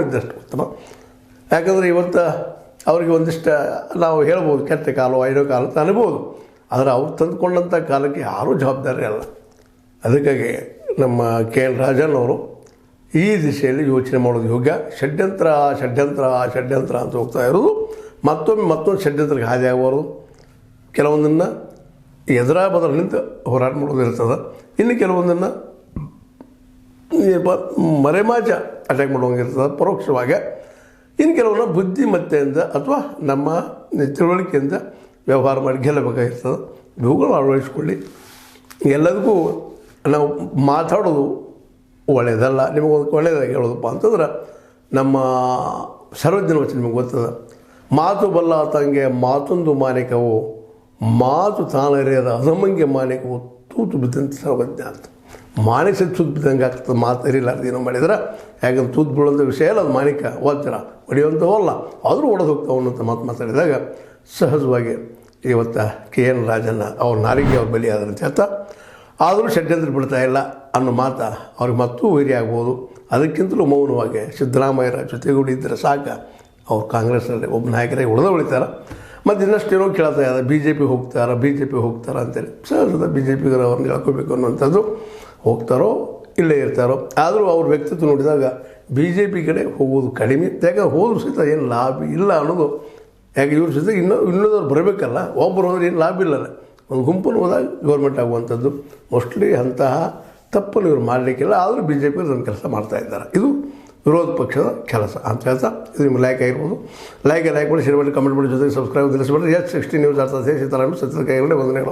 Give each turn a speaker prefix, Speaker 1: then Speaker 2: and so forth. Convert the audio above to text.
Speaker 1: ಇದ್ದಷ್ಟು ಉತ್ತಮ. ಯಾಕಂದರೆ ಇವತ್ತು ಅವರಿಗೆ ಒಂದಿಷ್ಟು ನಾವು ಹೇಳ್ಬೋದು ಕೆಟ್ಟ ಕಾಲ ಐದೋ ಕಾಲ ಅಂತ ಅನ್ಬೋದು. ಆದರೆ ಅವ್ರು ತಂದುಕೊಂಡಂಥ ಕಾಲಕ್ಕೆ ಯಾರೂ ಜವಾಬ್ದಾರಿ ಅಲ್ಲ. ಅದಕ್ಕಾಗಿ ನಮ್ಮ ಕೆ ಎನ್ ರಾಜನ್ ಅವರು ಈ ದಿಶೆಯಲ್ಲಿ ಯೋಚನೆ ಮಾಡೋದು ಯೋಗ್ಯ. ಷಡ್ಯಂತ್ರ ಷಡ್ಯಂತ್ರ ಷಡ್ಯಂತ್ರ ಅಂತ ಹೋಗ್ತಾ ಇರೋದು ಮತ್ತೊಂದು ಷಡ್ಯಂತ್ರಕ್ಕೆ ಹಾದಿ ಆಗಬಾರ್ದು. ಕೆಲವೊಂದನ್ನು ಎದುರ ಬದಲಿನಿಂದ ಹೋರಾಟ ಮಾಡೋದು ಇರ್ತದೆ. ಇನ್ನು ಕೆಲವೊಂದನ್ನು ಮರೆಮಾಚ ಅಟ್ಯಾಕ್ ಮಾಡೋಂಗಿರ್ತದೆ ಪರೋಕ್ಷವಾಗಿ. ಇನ್ನು ಕೆಲವನ್ನ ಬುದ್ಧಿಮತ್ತೆಯಿಂದ ಅಥವಾ ನಮ್ಮ ತಿಳುವಳಿಕೆಯಿಂದ ವ್ಯವಹಾರ ಮಾಡಿ ಗೆಲ್ಲಬೇಕಾಗಿರ್ತದೆ. ಇವುಗಳು ಅಳವಡಿಸ್ಕೊಳ್ಳಿ. ಎಲ್ಲದಕ್ಕೂ ನಾವು ಮಾತಾಡೋದು ಒಳ್ಳೆಯದಲ್ಲ. ನಿಮಗೊಂದು ಒಳ್ಳೆಯದಾಗಿ ಹೇಳೋದಪ್ಪ ಅಂತಂದ್ರೆ ನಮ್ಮ ಸರ್ವಜ್ಞನ ವಚನ ನಿಮಗೆ ಗೊತ್ತದ. ಮಾತು ಬಲ್ಲಾತಂಗೆ ಮಾತೊಂದು ಮಾನಿಕವು, ಮಾತು ತಾನರಿಯದ ಅಧಮಂಗೆ ಮಾನಿಕವು ತೂತು ಬಿದ್ದಂತೆ ಸರ್ವಜ್ಞ ಅಂತ. ಮಾಣಿಕ ತೂತು ಬಿದ್ದಂಗೆ ಆಗ್ತದೆ ಮಾತು ಅರಿಲಾರ್ದು ಏನೋ ಮಾಡಿದ್ರೆ. ಯಾಕಂದ್ರೆ ತೂತು ಬೀಳೋಂಥ ವಿಷಯ ಅಲ್ಲ ಅದು. ಮಾಣಿಕ ವಜ್ರ ಹೊಡೆಯುವಂಥವಲ್ಲ, ಆದರೂ ಒಡೆದು ಹೋಗ್ತಾವೆ ಅನ್ನೋಂಥ ಮಾತು ಮಾತಾಡಿದಾಗ ಸಹಜವಾಗಿ ಇವತ್ತು ಕೆ ಎನ್ ರಾಜನ್ನ ಅವ್ರ ನಾಲಿಗೆ ಅವ್ರ ಬಲಿಯಾದಂತ ಹೇಳ್ತಾ ಆದರೂ ಷಡ್ಯಂತ್ರ ಬಿಡ್ತಾ ಇಲ್ಲ ಅನ್ನೋ ಮಾತು ಅವ್ರಿಗೆ ಮತ್ತೂ ವೈರಿ ಆಗ್ಬೋದು. ಅದಕ್ಕಿಂತಲೂ ಮೌನವಾಗಿ ಸಿದ್ದರಾಮಯ್ಯರ ಜೊತೆಗೂಡಿದ್ದರೆ ಸಾಕು ಅವ್ರು ಕಾಂಗ್ರೆಸ್ನಲ್ಲಿ ಒಬ್ಬ ನಾಯಕರಾಗಿ ಉಳಿತಾರೆ. ಮತ್ತು ಇನ್ನಷ್ಟು ಏನೋ ಕೇಳ್ತಾ ಇದ್ದಾರೆ, ಬಿ ಜೆ ಪಿ ಹೋಗ್ತಾರ ಅಂತೇಳಿ. ಸಹಜದ ಬಿ ಜೆ ಪಿಗರು ಅವ್ರನ್ನ ಹೇಳ್ಕೋಬೇಕು ಅನ್ನುವಂಥದ್ದು. ಹೋಗ್ತಾರೋ ಇಲ್ಲೇ ಇರ್ತಾರೋ, ಆದರೂ ಅವ್ರ ವ್ಯಕ್ತಿತ್ವ ನೋಡಿದಾಗ ಬಿ ಜೆ ಪಿ ಕಡೆ ಹೋಗೋದು ಕಡಿಮೆ. ಯಾಕಂದ್ರೆ ಹೋದ್ರೂ ಸಹಿತ ಏನು ಲಾಭ ಇಲ್ಲ ಅನ್ನೋದು. ಯಾಕೆ ಇವ್ರ ಜೊತೆ ಇನ್ನೊಂದವ್ರು ಬರಬೇಕಲ್ಲ, ಒಬ್ಬರು ಹೋದ್ರೆ ಏನು ಲಾಭ ಇಲ್ಲಲ್ಲ. ಒಂದು ಗುಂಪನ್ನು ಹೋದಾಗ ಗೌರ್ಮೆಂಟ್ ಆಗುವಂಥದ್ದು ಮೋಸ್ಟ್ಲಿ ಅಂತಹ ತಪ್ಪನ್ನು ಇವರು ಮಾಡಲಿಕ್ಕಿಲ್ಲ. ಆದರೂ ಬಿ ಜೆ ಪಿ ಅದನ್ನು ಕೆಲಸ ಮಾಡ್ತಾಯಿದ್ದಾರೆ. ಇದು ವಿರೋಧ ಪಕ್ಷದ ಕೆಲಸ ಅಂತ ಹೇಳ್ತಾ ಇದು ನಿಮ್ಗೆ ಲೈಕ್ ಆಗಿರ್ಬೋದು. ಲೈಕ್ ಮಾಡಿ, ಶೇರ್ ಮಾಡಿ, ಕಮೆಂಟ್ ಮಾಡಿ, ಜೊತೆಗೆ ಸಬ್ಸ್ಕ್ರೈಬ್ ತಿಳಿಸ್ಬಿಡ್ರಿ. H60 ನ್ಯೂಸ್ ಅರ್ಥ ಸೀತಾರಾಮ ಸತ್ಯದ ಕೈಗೊಂಡೆ ವಂದನೆಗಳು.